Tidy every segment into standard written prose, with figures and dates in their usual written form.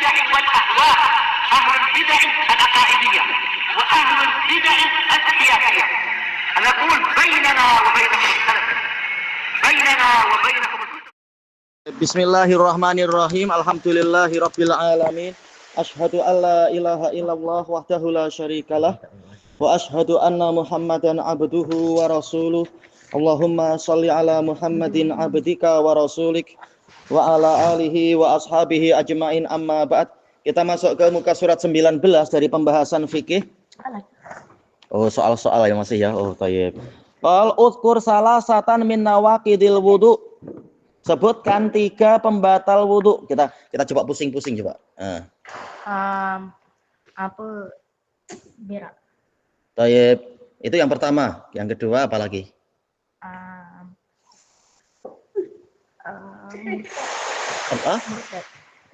البدع والأهواء، أهل البدع العقائدية وأهل البدع السياسية. نقول بيننا وبينكم السلف، بيننا وبينكم الكتب. Bismillahirrahmanirrahim. Alhamdulillahirabbil alamin. Asyhadu an la ilaha illallah wahdahu la syarikalah wa asyhadu anna Muhammadan abduhu wa rasuluh. Allahumma shalli ala Muhammadin abdika wa rasulik wa ala alihi wa ashabihi ajmain, amma ba'd. Kita masuk ke muka surat 19 dari pembahasan fikih. Oh, soal-soal ya masih ya. Oh, thayyib. Qal uzkur salasatan min nawaqidil wudu. Sebutkan 3 pembatal wudu. Kita coba pusing-pusing coba. Apa berak? Thayyib. Itu yang pertama. Yang kedua apa lagi? Apa?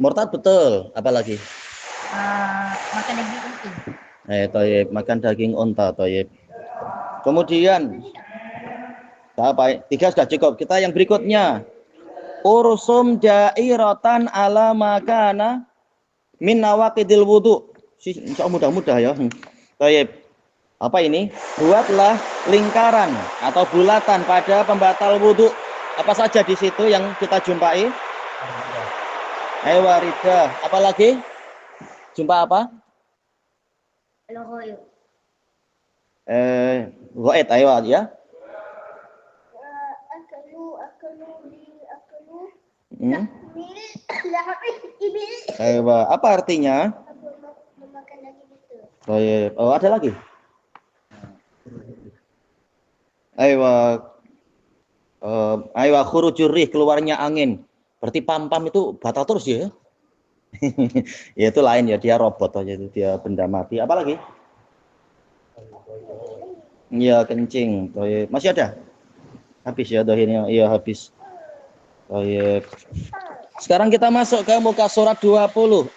Murtad betul. Apa lagi? Makan daging unta. Thayyib. Makan daging unta. Thayyib. Kemudian apa? 3 sudah cukup. Kita yang berikutnya. Ursum dairatan ala makana min nawaqidil wudu. Insya Allah mudah-mudah ya. Baik. Apa ini? Buatlah lingkaran atau bulatan pada pembatal wudu. Apa saja di situ yang kita jumpai? Waridah. Apa lagi? Jumpa apa? Al-ghaib. Ghaib, ayo ya. Apa artinya? Memakan daging itu. Oh, ada lagi? Khurujurih, keluarnya angin. Berarti pam-pam itu batal terus ya? Ya itu lain ya, dia robot aja itu, dia benda mati. Apa lagi? Iya, kencing. Masih ada? Habis ya dohirnya? Iya, habis. Sekarang kita masuk ke muka surat 20.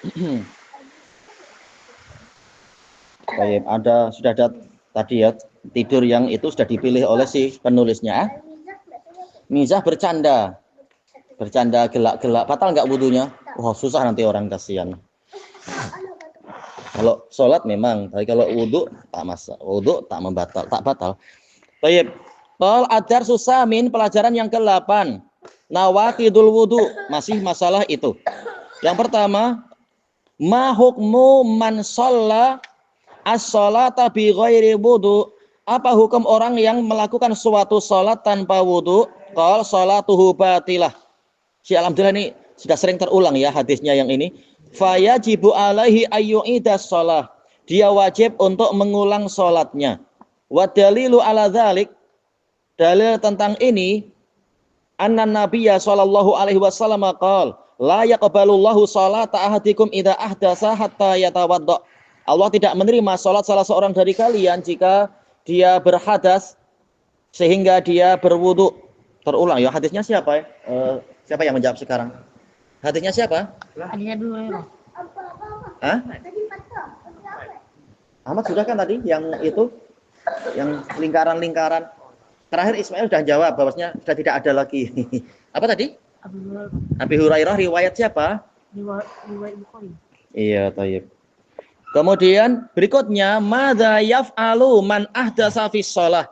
Sudah ada tadi ya, tidur yang itu sudah dipilih oleh si penulisnya. Mizah bercanda. Bercanda gelak-gelak. Batal nggak wudunya? Wah, susah nanti orang, kasihan. Kalau sholat memang, tapi kalau wudu tak masalah. Wudu tak membatal, tak batal. Baik. Qal adar susamin, pelajaran yang ke-8. Nawaqidul wudu, masih masalah itu. Yang pertama, ma hukmu man shalla as-sholata bi ghairi wudu. Apa hukum orang yang melakukan suatu sholat tanpa wudu? Qal sholatuhu batilah. Alhamdulillah ini sudah sering terulang ya hadisnya yang ini. Fayajibu alaihi ayyu'idas sholah. Dia wajib untuk mengulang sholatnya. Wa dalilu ala dzalik, dalil tentang ini, anna nabiyya sallallahu alaihi wasallam qala la yaqbalullahu sholata ahadikum idza ahdasa hatta yatawadda. Allah tidak menerima salat salah seorang dari kalian jika dia berhadas sehingga dia berwudu. Terulang ya, hadisnya siapa? Siapa yang menjawab sekarang? Hadisnya siapa? Hadisnya dulu. Hah? Ahmad sudah kan tadi yang itu, yang lingkaran-lingkaran. Terakhir Ismail sudah jawab bahwasanya sudah tidak ada lagi. Apa tadi? Abi Hurairah, riwayat siapa? Riwayat Bukhari. Iya, thayyib. Kemudian berikutnya, madza yaf'alu man ahdatsa fi shalah.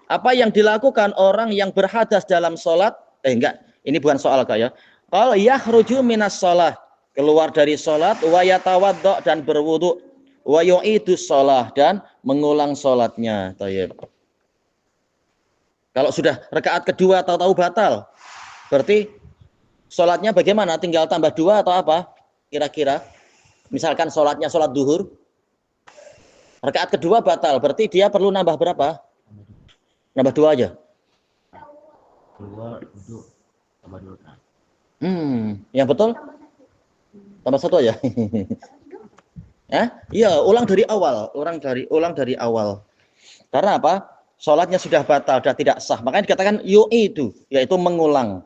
Apa yang dilakukan orang yang berhadas dalam salat? Enggak, ini bukan soal Kak ya. Qal yakhruju minas shalah, keluar dari salat, wa yatawadda dan berwudu, wa yu'idus shalah dan mengulang salatnya. Thayyib. Kalau sudah rakaat kedua tahu-tahu batal, berarti sholatnya bagaimana? Tinggal tambah 2 atau apa? Kira-kira. Misalkan sholatnya sholat duhur, rakaat kedua batal, berarti dia perlu nambah berapa? Nambah 2 aja. 2 duduk tambah 2 kan. Yang betul? Tambah 1 aja. Iya, ulang dari awal. Ulang dari awal. Karena apa? Sholatnya sudah batal, sudah tidak sah. Makanya dikatakan yu'idu, yaitu mengulang.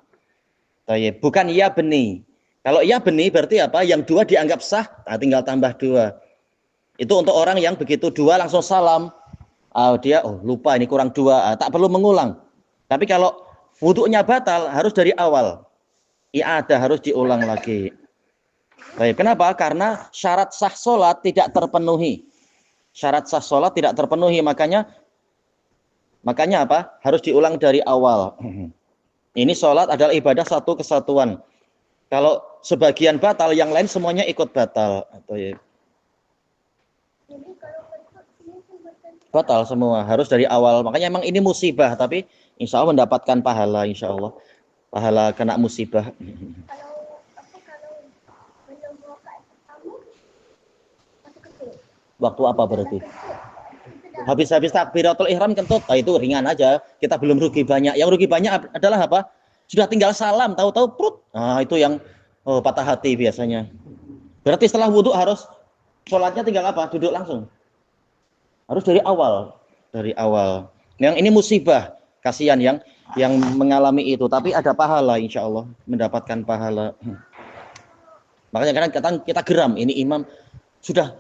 Bukan ya beni. Kalau ya beni berarti apa? Yang 2 dianggap sah, tinggal tambah 2. Itu untuk orang yang begitu 2 langsung salam. Dia lupa ini kurang 2, tak perlu mengulang. Tapi kalau wudunya batal harus dari awal. I'adah harus diulang lagi. Baik, kenapa? Karena syarat sah sholat tidak terpenuhi. Syarat sah sholat tidak terpenuhi, makanya apa? Harus diulang dari awal. Ini sholat adalah ibadah satu kesatuan. Kalau sebagian batal, yang lain semuanya ikut batal. Batal semua, harus dari awal. Makanya emang ini musibah, tapi insya Allah mendapatkan pahala, insya Allah. Pahala kena musibah. Waktu apa berarti? Habis takbiratul ihram kentut, itu ringan aja. Kita belum rugi banyak. Yang rugi banyak adalah apa? Sudah tinggal salam, tahu-tahu prut. Nah, itu yang patah hati biasanya. Berarti setelah wudhu harus sholatnya tinggal apa? Duduk langsung. Harus dari awal. Dari awal. Yang ini musibah. Kasihan yang mengalami itu. Tapi ada pahala insya Allah. Mendapatkan pahala. Makanya kadang kita geram. Ini imam sudah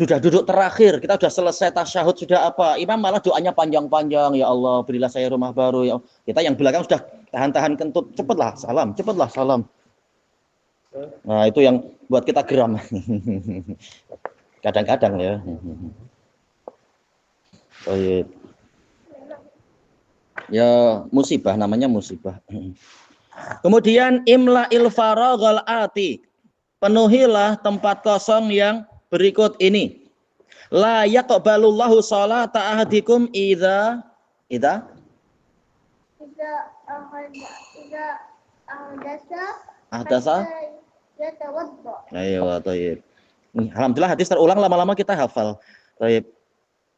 duduk terakhir, kita sudah selesai tasyahud, sudah apa, imam malah doanya panjang-panjang, ya Allah berilah saya rumah baru, ya Allah. Kita yang belakang sudah tahan-tahan kentut, cepatlah salam. Nah itu yang buat kita geram. Kadang-kadang ya. Ya musibah, namanya musibah. Kemudian imla'il faraghal ati, penuhilah tempat kosong yang berikut ini. La yaqbalullahu sholata ahadikum idza ahdasa yatawadda. Ayo, thayyib. Alhamdulillah hadis terulang, lama-lama kita hafal. Thayyib.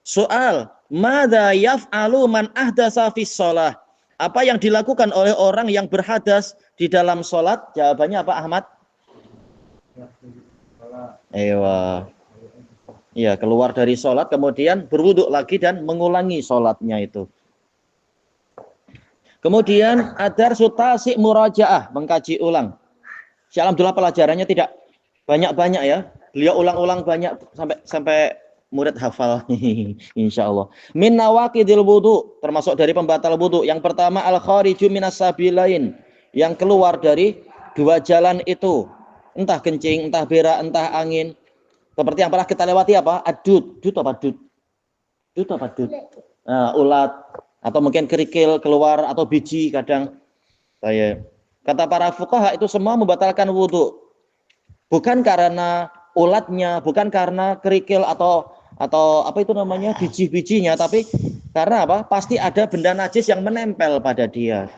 Soal, madza yaf'alu man ahdasa fi shalah? Apa yang dilakukan oleh orang yang berhadas di dalam salat? Jawabannya apa, Ahmad? Ewa. Ya, keluar dari sholat kemudian berwuduk lagi dan mengulangi sholatnya itu. Kemudian adar sutasi murajaah, mengkaji ulang. Alhamdulillah pelajarannya tidak banyak-banyak ya. Beliau ulang-ulang banyak sampai murid hafal. Insya Allah. Min nawaqidil wudu, termasuk dari pembatal wudu. Yang pertama al khariju minas sabilain, yang keluar dari dua jalan itu. Entah kencing, entah berak, entah angin. Seperti yang pernah kita lewati apa? Adut. Dut apa dut? Dut apa dut? Ulat. Atau mungkin kerikil keluar atau biji kadang. Kata para fuqaha itu semua membatalkan wudhu. Bukan karena ulatnya, bukan karena kerikil atau apa itu namanya biji-bijinya, tapi karena apa? Pasti ada benda najis yang menempel pada dia.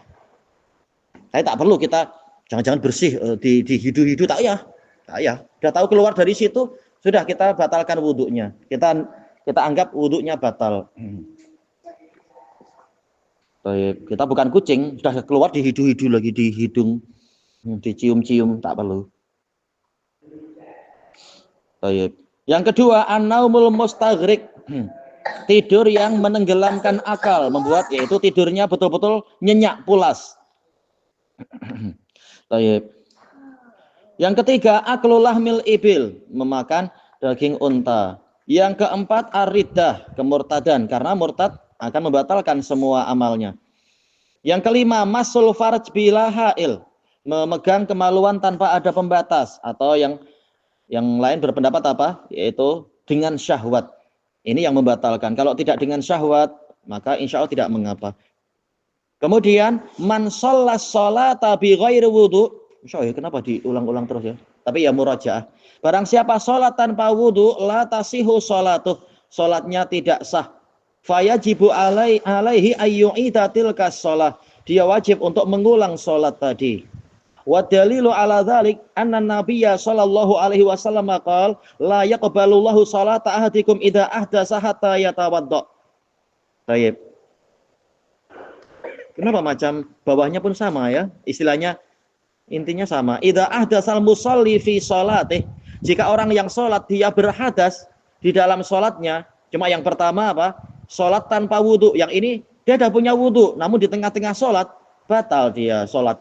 Saya tak perlu kita jangan bersih di hidu-hidu, tak ya. Sudah tahu keluar dari situ, sudah kita batalkan wudhunya. Kita anggap wudhunya batal. Kita bukan kucing, sudah keluar di hidu-hidu lagi, di hidung, dicium-cium, tak perlu. Yang kedua, an-naumul mustaghriq, tidur yang menenggelamkan akal, membuat yaitu tidurnya betul-betul nyenyak pulas. Yang ketiga, aklul lahmil ibil, memakan daging unta. Yang keempat, ar-riddah, kemurtadan, karena murtad akan membatalkan semua amalnya. Yang kelima, masul farj bila hail, memegang kemaluan tanpa ada pembatas, atau yang lain berpendapat apa? Yaitu dengan syahwat. Ini yang membatalkan. Kalau tidak dengan syahwat, maka insya Allah tidak mengapa. Kemudian man shollas sholata bi ghairi wudu. Kenapa diulang-ulang terus ya? Tapi ya murajaah. Barang siapa sholat tanpa wudu, la tasihu sholatuh, sholatnya tidak sah. Fayajibu alaihi ayyu'ida tilkas sholah. Dia wajib untuk mengulang sholat tadi. Wa dalilu ala dzalik anna nabiyya sallallahu alaihi wasallam qala la yaqbalullahu sholata ahadikum idza ahdasa hatta yatawadda. Baik. Kenapa macam bawahnya pun sama ya? Istilahnya intinya sama. Idza ahdasal musalli fi sholatih. Jika orang yang sholat dia berhadas di dalam sholatnya, cuma yang pertama apa? Sholat tanpa wudhu. Yang ini dia sudah punya wudhu, namun di tengah-tengah sholat batal dia sholat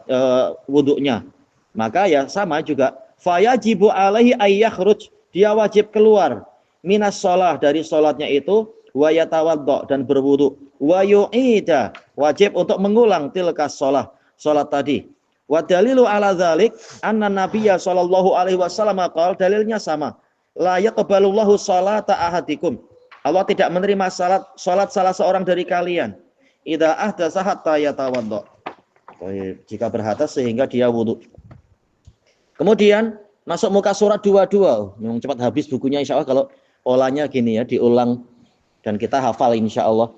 wudhunya. Maka ya sama juga. Fayajibu alaihi ayyakhruj, dia wajib keluar minas sholah, dari sholatnya itu, wa yatawadda, dan berwudhu, wa yu'ida, wajib untuk mengulang tilkas sholah, sholat tadi. Wa dalilu ala dzalik anna nabiyya sallallahu alaihi wasallam qala, dalilnya sama. La yaqbalullahu sholata ahadikum. Allah tidak menerima salat salah seorang dari kalian. Idza ahdatsa hatta yatawaddo. Jika berhadas sehingga dia wudu. Kemudian masuk muka surat 22. Memang cepat habis bukunya insyaallah kalau polanya gini ya, diulang dan kita hafal insyaallah.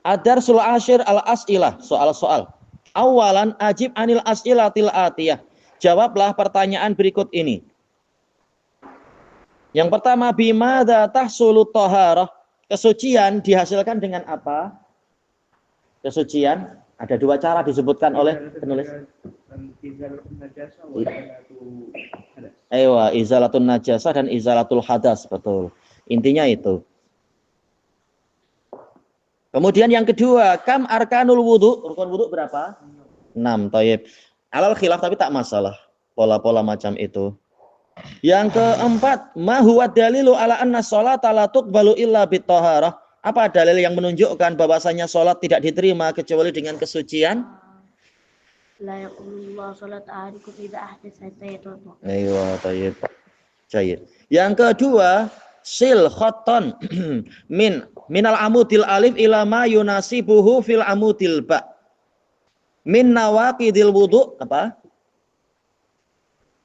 Ad-darsul asyir al-as'ilah, soal-soal. Awalan ajib anil as'ilatil atiyah. Jawablah pertanyaan berikut ini. Yang pertama, bimadza tahsulu thaharah? Kesucian dihasilkan dengan apa? Kesucian ada dua cara disebutkan oleh penulis. Aywa, izalatun najasah dan izalatul hadas, betul. Intinya itu. Kemudian yang kedua, kam arkanul wudu? Rukun wudu berapa? 6, thayyib. Alal khilaf tapi tak masalah. Pola-pola macam itu. Yang keempat, ma huwa dalilu ala anna sholata la tuqbalu illa bithaharah? Apa dalil yang menunjukkan bahwasanya salat tidak diterima kecuali dengan kesucian? La yaqulullahu salat ahadikum idza ahdatsa hatta yatawadda. Aywa, thayyib. Jayyid. Yang kedua, sil khatton minal amudil alif ila ma yunasibuhu fil amudil ba. Min nawaqidil wudu apa?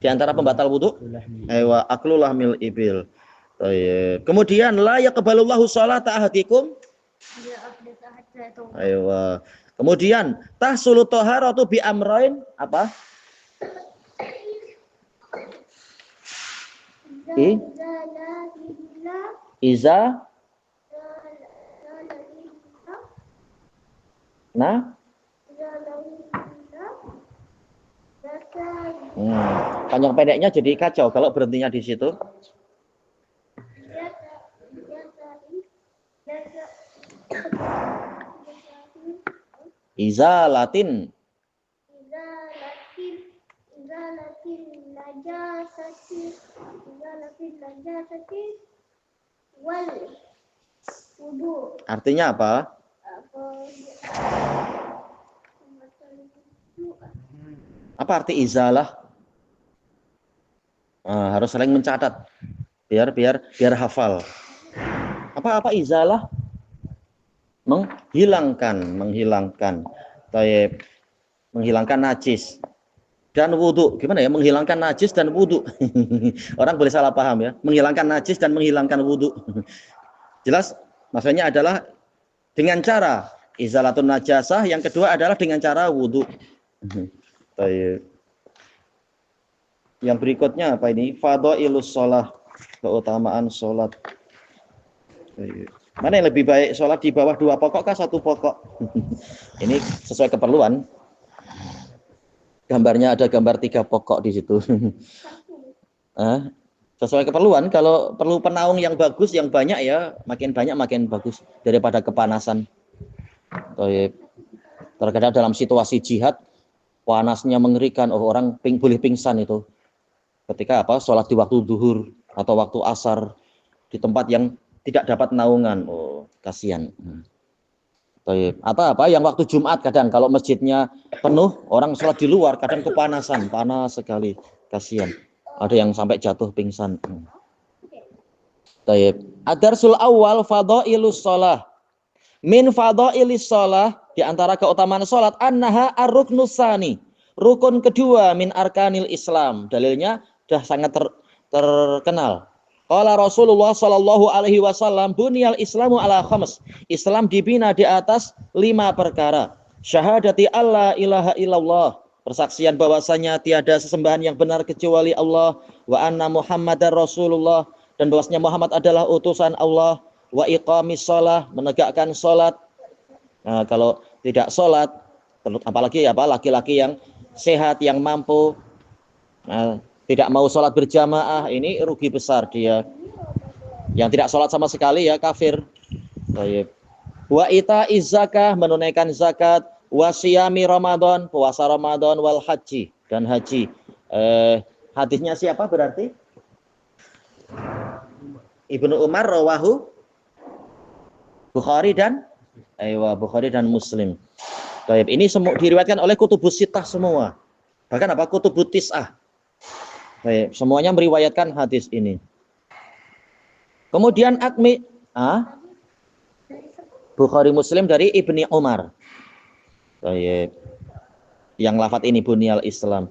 Di antara pembatal wudu, aywa aklul lahmil ibil. Kemudian la yaqbalullahu sholata ahadikum. Aywa. Kemudian tahsulu thaharatu bi amrain apa? Iza nah panjang pendeknya jadi kacau kalau berhentinya di situ. Izalatin artinya apa? Apa arti izalah? Harus saling mencatat biar hafal. Apa izalah? Menghilangkan. Tayyib. Menghilangkan najis dan wudu. Gimana ya menghilangkan najis dan wudu? Orang boleh salah paham ya. Menghilangkan najis dan menghilangkan wudu. Jelas maksudnya adalah dengan cara izalatun najasah, yang kedua adalah dengan cara wudu. Tayyib. Yang berikutnya apa ini? Fadhailus shalah, keutamaan salat. Tayyib. Mana yang lebih baik, sholat di bawah 2 pokok kah 1 pokok? Ini sesuai keperluan. Gambarnya ada gambar 3 pokok di situ. Sesuai keperluan. Kalau perlu penaung yang bagus, yang banyak ya, makin banyak makin bagus daripada kepanasan. Terkadang dalam situasi jihad, panasnya mengerikan, orang boleh pingsan itu. Ketika sholat di waktu duhur atau waktu asar di tempat yang tidak dapat naungan, kasihan. Atau yang waktu Jumat kadang kalau masjidnya penuh, orang sholat di luar kadang kepanasan, panas sekali, kasihan. Ada yang sampai jatuh pingsan. Ad-darsul awal fadhailus shalah. Min fadhailis shalah, di antara keutamaan salat, annaha ar-ruknus tsani. Rukun kedua min arkanil Islam. Dalilnya sudah sangat terkenal. Qala Rasulullah sallallahu alaihi wasallam, bunyal Islamu ala khams. Islam dibina di atas 5 perkara. Syahadati alla ilaha illallah, persaksian bahwasanya tiada sesembahan yang benar kecuali Allah, wa anna Muhammadar Rasulullah, dan bahwasanya Muhammad adalah utusan Allah, wa iqamis shalah, menegakkan salat. Nah, kalau tidak salat, apalagi laki-laki yang sehat, yang mampu, tidak mau sholat berjamaah, ini rugi besar dia. Yang tidak sholat sama sekali ya kafir. Wa ita'iz zakah, menunaikan zakat, wa siyami Ramadan, puasa Ramadan, wal haji, dan haji. Hadisnya siapa berarti? Ibnu Umar rawahu Bukhari dan Bukhari dan Muslim. Ini diriwayatkan oleh kutubus sittah semua. Bahkan apa? Kutubut tis'ah. Baik, semuanya meriwayatkan hadis ini. Kemudian Bukhari Muslim dari Ibni Umar. Baik. Yang lafadz ini bunyal Islam.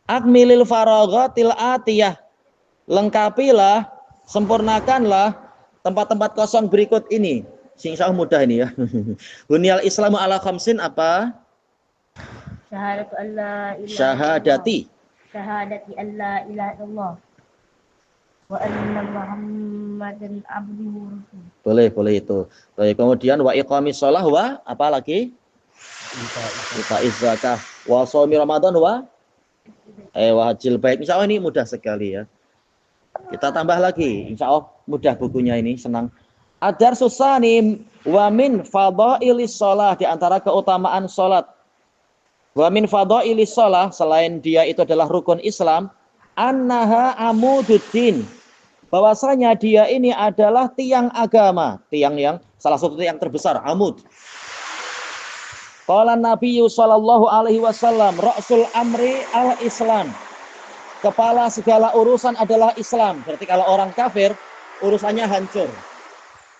Akmilil faraghatil atiyah. Lengkapilah, sempurnakanlah tempat-tempat kosong berikut ini. Insyaallah mudah ini ya. Bunyal Islamu ala khamsin apa? Syahadatu an la ilaha Syahadati. Syahadati an la ilaha illallah wa anna Muhammadan abduhu wa rasuluh. Boleh itu. Baik, kemudian wa iqamis shalah wa apa lagi? Ita'iz zakah wa shaumi Ramadan wa hajjil bait. Insyaallah ini mudah sekali ya. Kita tambah lagi. Insyaallah mudah bukunya ini, senang. Adar susani wa min fadhailis shalah, di antara keutamaan salat. Wa min fadhailis shalah, selain dia itu adalah rukun Islam, annaha amududdin, bahwasanya dia ini adalah tiang agama, tiang yang salah satu tiang terbesar, amud. Qala Nabi sallallahu alaihi wasallam, ra'sul amri al-Islam. Kepala segala urusan adalah Islam. Berarti kalau orang kafir urusannya hancur.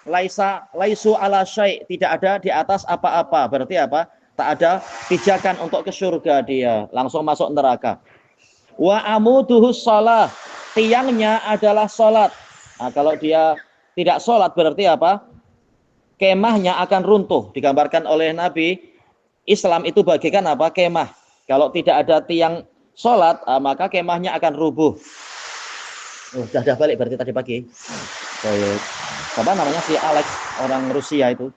Laisu ala syai', tidak ada di atas apa-apa. Berarti apa? Tak ada pijakan untuk ke surga, dia langsung masuk neraka. Wa amuduhus shalah, tiangnya adalah salat. Nah, kalau dia tidak salat berarti apa? Kemahnya akan runtuh. Digambarkan oleh Nabi, Islam itu bagaikan apa? Kemah. Kalau tidak ada tiang salat, maka kemahnya akan rubuh. Sudah balik berarti tadi pagi. Baik. Apa namanya si Alex, orang Rusia itu.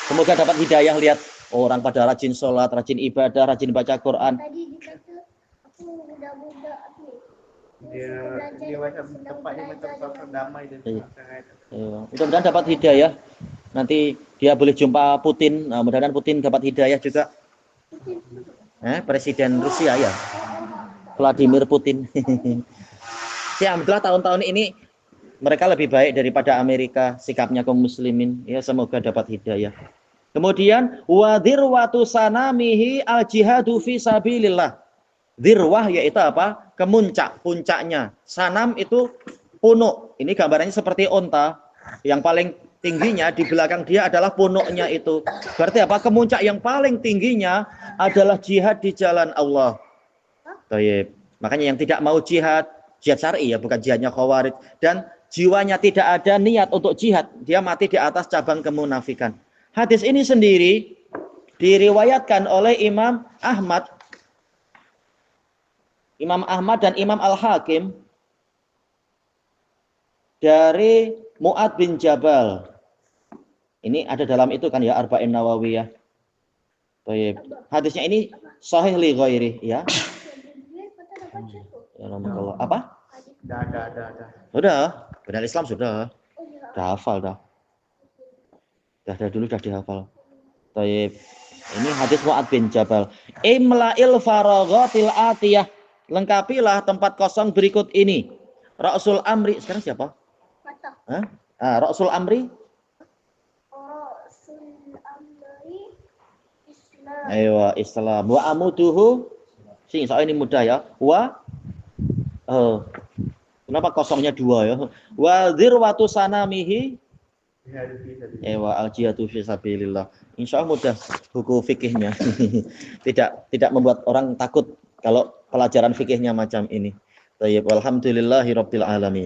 Semoga dapat hidayah, lihat orang pada rajin sholat, rajin ibadah, rajin baca Quran. Tadi dikata aku budak-budak dia macam tempatnya macam tempat damai dan sangat. Mudah-mudahan dapat hidayah. Nanti dia boleh jumpa Putin. Nah, mudah-mudahan Putin dapat hidayah juga. Presiden Rusia ya, Vladimir Putin. Ya, alhamdulillah tahun-tahun ini mereka lebih baik daripada Amerika sikapnya kaum muslimin. Ya, semoga dapat hidayah. Kemudian wadirwatu sanamihi al-jihadu fi sabilillah. Dirwah yaitu apa? Kemuncak, puncaknya. Sanam itu punuk. Ini gambarannya seperti onta. Yang paling tingginya di belakang dia adalah punuknya itu. Berarti apa? Kemuncak yang paling tingginya adalah jihad di jalan Allah. Baik. Makanya yang tidak mau jihad syar'i ya, bukan jihadnya khawarij, dan jiwanya tidak ada niat untuk jihad, dia mati di atas cabang kemunafikan. Hadis ini sendiri diriwayatkan oleh Imam Ahmad dan Imam Al-Hakim dari Mu'ad bin Jabal. Ini ada dalam itu kan ya, Arba'in Nawawiyah. Baik. Hadisnya ini sahih li ghairi ya. Apa? Sudah. Benar Islam sudah. Sudah hafal dah. Dah dulu sudah dihafal. Baik. Ini hadis Mu'ad bin Jabal. Imla'il faraghatil atiyah. Lengkapilah tempat kosong berikut ini. Ra'sul amri. Sekarang siapa? Ra'sul amri. Islam. Wa amuduhu. Soal ini mudah ya. Kenapa kosongnya dua ya? Wa dzirwatu sanamihi al-jihadu fi sabilillah. Insyaallah mudah buku fikihnya. Tidak membuat orang takut kalau pelajaran fikihnya macam ini. Baik, walhamdulillahirabbil alamin.